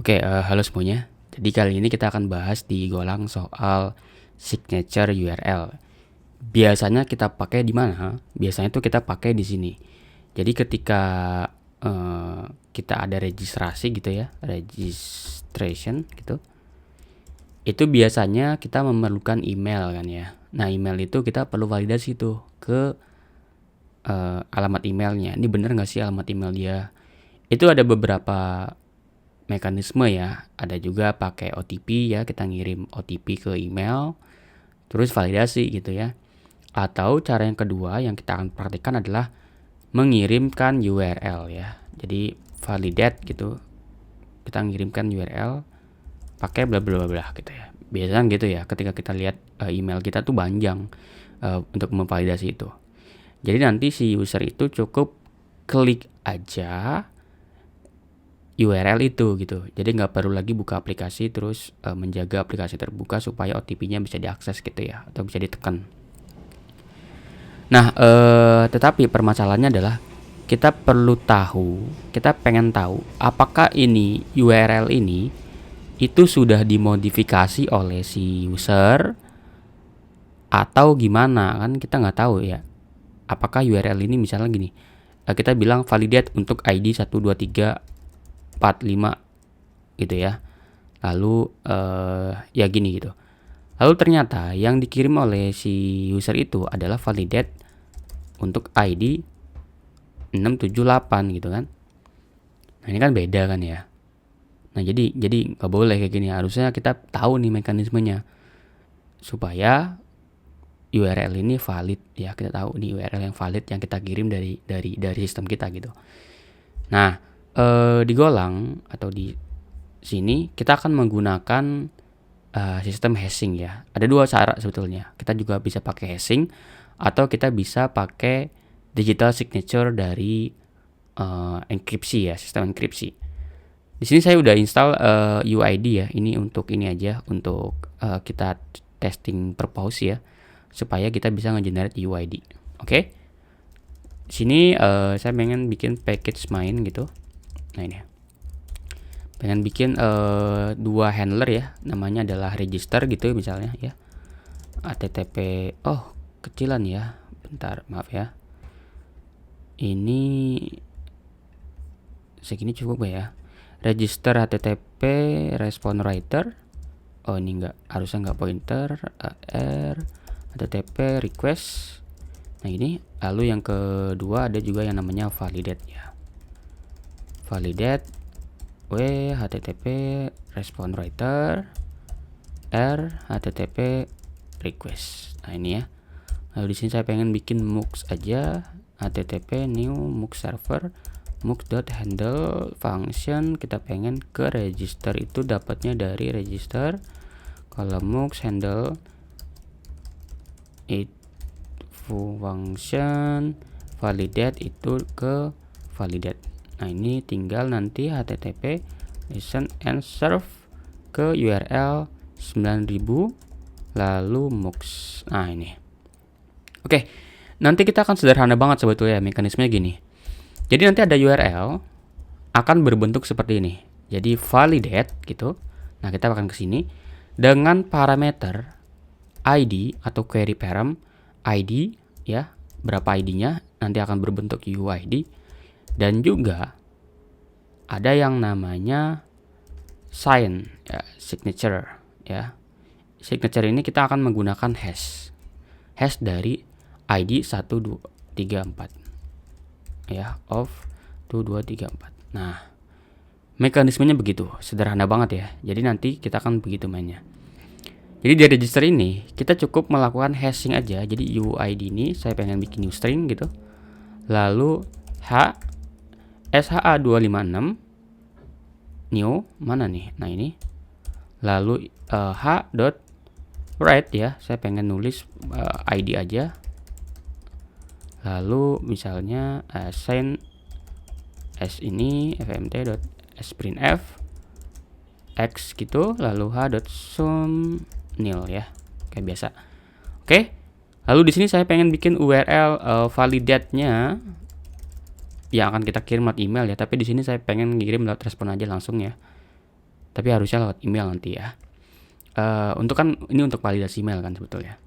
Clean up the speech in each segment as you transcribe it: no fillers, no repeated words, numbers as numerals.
Halo semuanya. Jadi kali ini kita akan bahas di Golang soal signature URL. Biasanya kita pakai di mana? Biasanya tuh kita pakai di sini. Jadi ketika kita ada registrasi gitu ya, registration gitu, itu biasanya kita memerlukan email kan ya. Nah, email itu kita perlu validasi tuh ke alamat emailnya. Ini bener nggak sih alamat email dia? Itu ada beberapa mekanisme ya. Ada juga pakai OTP ya, kita ngirim OTP ke email terus validasi gitu ya. Atau cara yang kedua yang kita akan praktikkan adalah mengirimkan URL ya. Jadi validate gitu. Kita ngirimkan URL pakai bla bla bla gitu ya. Biasanya gitu ya, ketika kita lihat email kita tuh panjang untuk memvalidasi itu. Jadi nanti si user itu cukup klik aja URL itu gitu. Jadi nggak perlu lagi buka aplikasi terus menjaga aplikasi terbuka supaya OTP-nya bisa diakses gitu ya, atau bisa ditekan. Nah, tetapi permasalahannya adalah kita perlu tahu, kita pengen tahu apakah ini URL ini itu sudah dimodifikasi oleh si user atau gimana, kan kita nggak tahu ya. Apakah URL ini misalnya gini, kita bilang validate untuk ID 12345 gitu ya. Lalu ya gini gitu. Lalu ternyata yang dikirim oleh si user itu adalah validate untuk ID 678 gitu kan. Nah, ini kan beda kan ya. Nah, jadi nggak boleh kayak gini. Harusnya kita tahu nih mekanismenya supaya URL ini valid ya. Kita tahu nih URL yang valid yang kita kirim dari sistem kita gitu. Nah, di Golang atau di sini kita akan menggunakan sistem hashing ya. Ada dua cara sebetulnya. Kita juga bisa pakai hashing atau kita bisa pakai digital signature dari enkripsi ya, sistem enkripsi. Di sini saya udah install UID ya. Ini untuk ini aja, untuk kita testing purpose ya, supaya kita bisa nge-generate UID. Oke. Di sini saya pengen bikin package main gitu. Nah, ini. Pengen bikin dua handler ya, namanya adalah register gitu misalnya ya. HTTP kecilan ya, bentar maaf ya, ini segini cukup ya. Register HTTP response writer, ini enggak, harusnya enggak pointer, r HTTP request. Nah, ini lalu yang kedua ada juga yang namanya validate ya, validate HTTP response writer r HTTP request. Nah, ini ya. Lalu di sini saya pengen bikin mux aja, http new mux server mux.handle function, kita pengen ke register itu dapatnya dari register. Kalau mux handle itu function validate itu ke validate. Nah, ini tinggal nanti http listen and serve ke URL 9000 lalu mux. Nah, ini. Oke, nanti kita akan sederhana banget sebetulnya mekanismenya gini. Jadi nanti ada URL akan berbentuk seperti ini. Jadi validate gitu. Nah, kita akan ke sini dengan parameter ID atau query param ID ya, berapa ID-nya nanti akan berbentuk UID, dan juga ada yang namanya sign ya, signature ya. Signature ini kita akan menggunakan hash dari ID 1234 ya, of 2234. Nah, mekanismenya begitu, sederhana banget ya. Jadi nanti kita akan begitu mainnya. Jadi di register ini kita cukup melakukan hashing aja. Jadi UID ini saya pengen bikin new string gitu. Lalu SHA256 new mana nih? Nah, ini. Lalu h.write ya, saya pengen nulis ID aja. Lalu misalnya assign s ini fmt.sprintf x gitu, lalu h.sum nil ya, kayak biasa. Oke. Lalu di sini saya pengen bikin URL validate-nya yang akan kita kirim lewat email ya, tapi di sini saya pengen ngirim lewat respon aja langsung ya. Tapi harusnya lewat email nanti ya. Untuk kan ini untuk validasi email kan sebetulnya.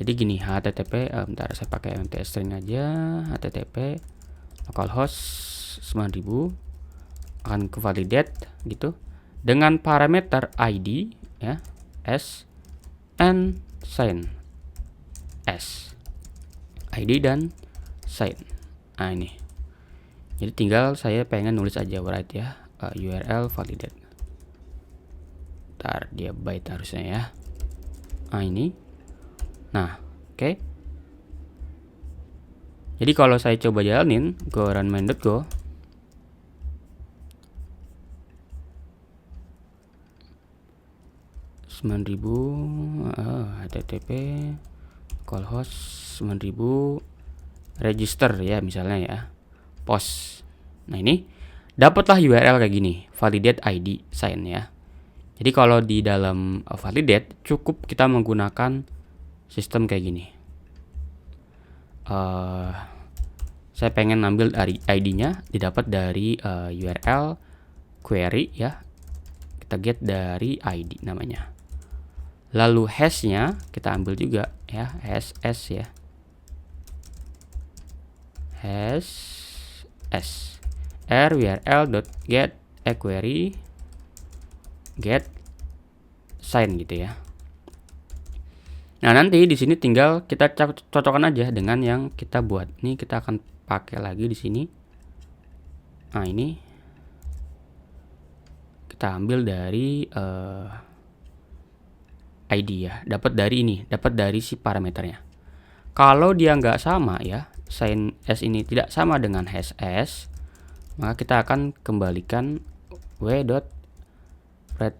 Jadi gini, http bentar saya pakai MPS string aja, http localhost 9000 akan ke validate gitu dengan parameter ID ya, s and sign, s ID dan sign. Nah ini, jadi tinggal saya pengen nulis aja write ya, URL validate. Ntar dia byte harusnya ya. Nah ini, nah oke. Jadi kalau saya coba jalanin go run main.go, http localhost 9000 register ya misalnya ya, post. Nah ini dapatlah URL kayak gini, validate ID sign ya. Jadi kalau di dalam validate cukup kita menggunakan sistem kayak gini. Saya pengen ambil dari ID-nya, didapat dari URL query ya. Kita get dari ID namanya. Lalu hash-nya kita ambil juga ya, hash s ya. Hash s url.get query get sign gitu ya. Nah, nanti di sini tinggal kita cocokkan aja dengan yang kita buat. Ini kita akan pakai lagi di sini. Nah, ini kita ambil dari ID ya, dapat dari ini, dapat dari si parameternya. Kalau dia nggak sama ya, sign s ini tidak sama dengan hash s, maka kita akan kembalikan w.read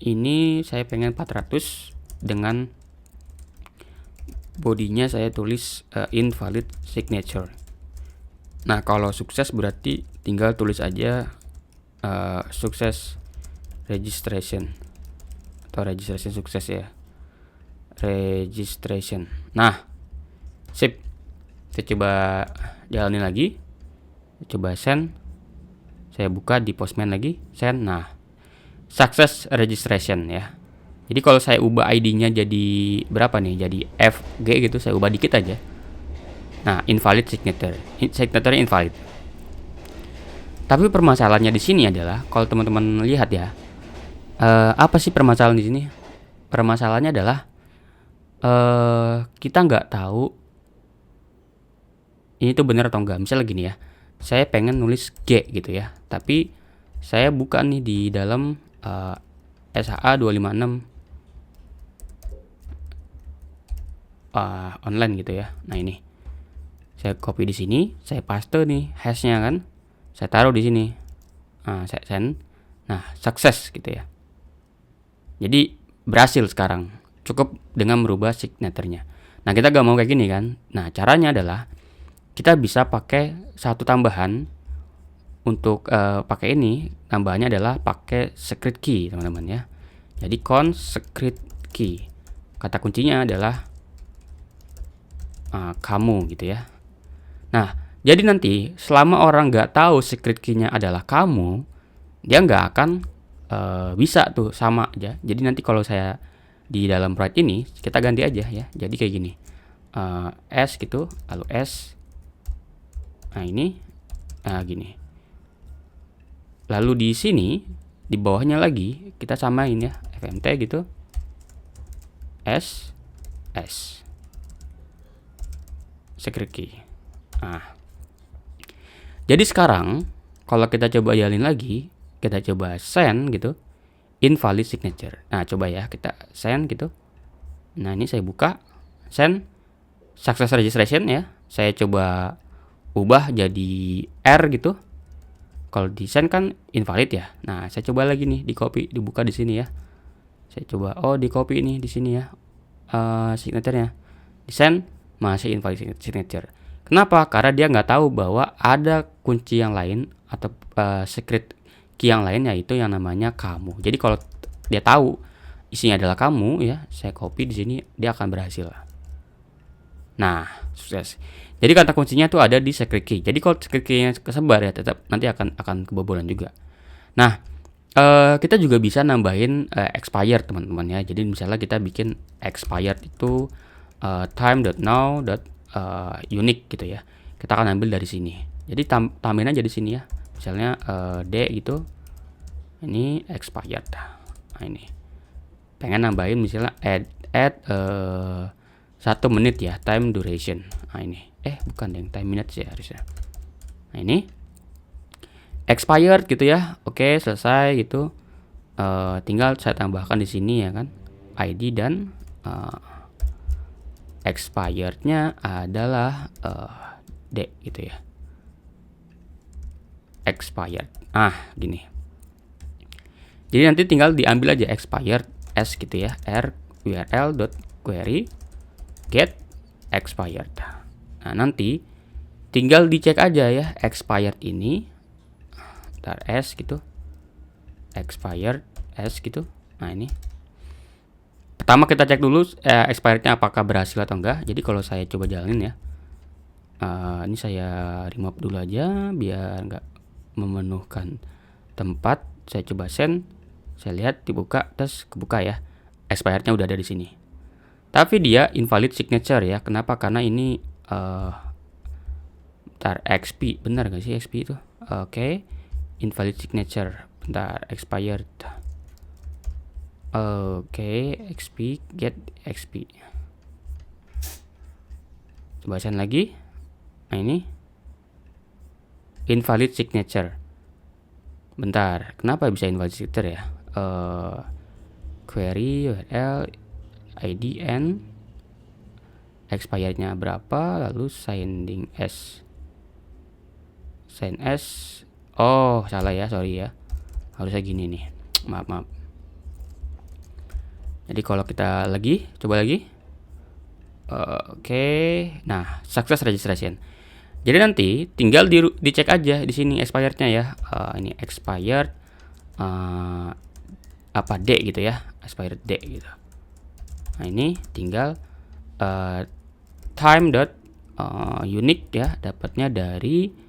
ini saya pengen 400 dengan bodinya saya tulis invalid signature. Nah, kalau sukses berarti tinggal tulis aja sukses registration atau registration sukses ya, registration. Nah, sip. Saya coba jalanin lagi, coba send. Saya buka di Postman lagi, send. Nah, success registration ya. Jadi kalau saya ubah ID-nya jadi berapa nih? Jadi FG gitu, saya ubah dikit aja. Nah, invalid signature. Signature invalid. Tapi permasalahannya di sini adalah kalau teman-teman lihat ya, apa sih permasalahan di sini? Permasalahannya adalah kita nggak tahu ini tuh benar atau enggak. Misalnya gini ya, saya pengen nulis G gitu ya, tapi saya buka nih di dalam SHA 256 online gitu ya. Nah ini, saya copy di sini, saya paste nih hashnya kan, saya taruh di sini. Nah, saya send. Nah, sukses gitu ya. Jadi berhasil sekarang, cukup dengan merubah signaturnya. Nah, kita gak mau kayak gini kan. Nah, caranya adalah kita bisa pakai satu tambahan untuk pakai ini. Tambahannya adalah pakai secret key teman-teman ya. Jadi const secret key, kata kuncinya adalah kamu gitu ya. Nah, jadi nanti selama orang nggak tahu secret key-nya adalah kamu, dia nggak akan bisa tuh sama aja. Jadi nanti kalau saya di dalam write ini kita ganti aja ya. Jadi kayak gini, s gitu, lalu s. Nah ini, gini. Lalu di sini di bawahnya lagi kita samain ya, fmt gitu, s secret key. Nah, jadi sekarang kalau kita coba jalin lagi, kita coba send gitu, invalid signature. Nah, coba ya kita send gitu. Nah, ini saya buka, send success registration ya. Saya coba ubah jadi R gitu. Kalau di send kan invalid ya. Nah, saya coba lagi nih, di copy, dibuka di sini ya. Saya coba, di copy nih di sini ya, signaturenya. Di send masih invalid signature. Kenapa? Karena dia nggak tahu bahwa ada kunci yang lain atau secret key yang lain, yaitu yang namanya kamu. Jadi kalau dia tahu isinya adalah kamu ya, saya copy di sini, dia akan berhasil. Nah, sukses. Jadi kata kuncinya tuh ada di secret key. Jadi kalau secret key-nya kesebar ya tetap nanti akan kebobolan juga. Nah, Kita juga bisa nambahin expired teman-teman ya. Jadi misalnya kita bikin expired itu time.now.unique gitu ya. Kita akan ambil dari sini. Jadi tambahin aja di sini ya. Misalnya D gitu. Ini expired. Nah ini. Pengen nambahin misalnya add 1 menit ya, time duration. Nah ini. Bukan yang time minutes ya harusnya. Nah ini expired gitu ya. Oke, selesai gitu. Tinggal saya tambahkan di sini ya kan, ID dan expirednya adalah D gitu ya. Expired. Gini. Jadi nanti tinggal diambil aja expired s gitu ya, url.query get expired. Nah, nanti tinggal dicek aja ya expired ini s gitu, expired s gitu. Nah ini pertama kita cek dulu expirednya apakah berhasil atau enggak. Jadi kalau saya coba jalanin ya, ini saya remove dulu aja biar enggak memenuhkan tempat. Saya coba send, saya lihat dibuka, terus kebuka ya, expirednya udah ada di sini. Tapi dia invalid signature ya. Kenapa? Karena ini XP, benar gak sih XP itu? Oke. Invalid signature. Bentar, expired. Oke, XP, get XP. Coba send lagi. Nah ini invalid signature. Bentar, kenapa bisa invalid signature ya? Query URL ID and expirednya berapa, lalu sending s. Send s. Oh, salah ya, sorry ya. Harusnya gini nih. Maaf. Jadi kalau kita coba lagi. Oke. Nah, success registration. Jadi nanti tinggal dicek aja di sini expirednya ya. Ini expired D gitu ya. Expired D gitu. Nah, ini tinggal time.unique ya, dapatnya dari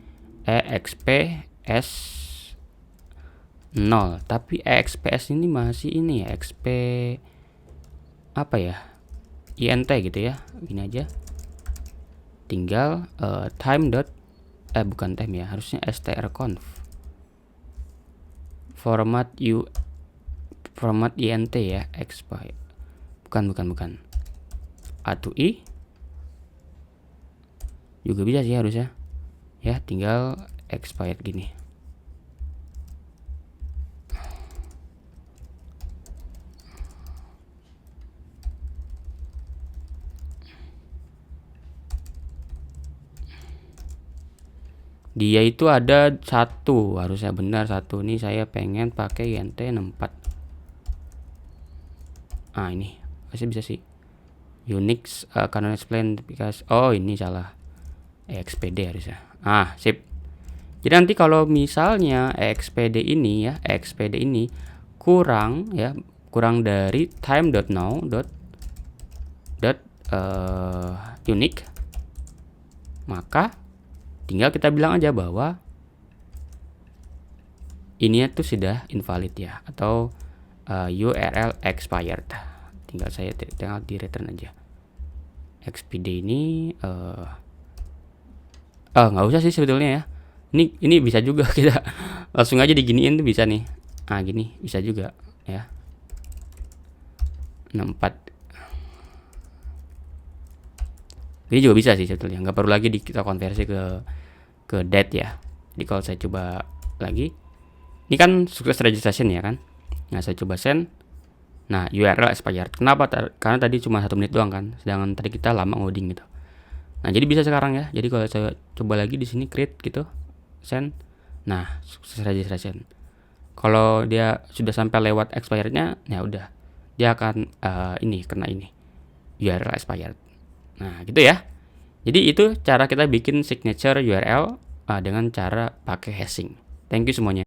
exps 0. Tapi exps ini masih ini ya, exp apa ya, int gitu ya. Gini aja, tinggal bukan time ya, harusnya strconf format int ya, expire bukan a to i juga bisa sih harusnya ya. Tinggal expired gini. Dia itu ada 1, harusnya benar 1. Ini saya pengen pakai int 64. Ini masih bisa sih. Unix cannot explain because ini salah. XPD harusnya. Sip. Jadi nanti kalau misalnya XPD ini kurang ya, kurang dari time.now.unique, maka tinggal kita bilang aja bahwa ini tuh sudah invalid ya, atau URL expired. Tinggal di return aja. XPD ini nggak usah sih sebetulnya ya. Ini bisa juga kita langsung aja diginiin tuh bisa nih. Gini bisa juga ya. 64. Ini juga bisa sih sebetulnya, nggak perlu lagi kita konversi ke date ya. Jadi kalau saya coba lagi, ini kan sukses registration ya kan. Nah, saya coba send. Nah, URL expired. Kenapa? Karena tadi cuma 1 menit doang kan, sedangkan tadi kita lama ngoding gitu. Nah, jadi bisa sekarang ya. Jadi kalau saya coba lagi di sini create gitu, send. Nah, sukses registration. Kalau dia sudah sampai lewat expirednya, ya udah, dia akan kena ini URL expired. Nah, gitu ya. Jadi itu cara kita bikin signature URL dengan cara pakai hashing. Thank you semuanya.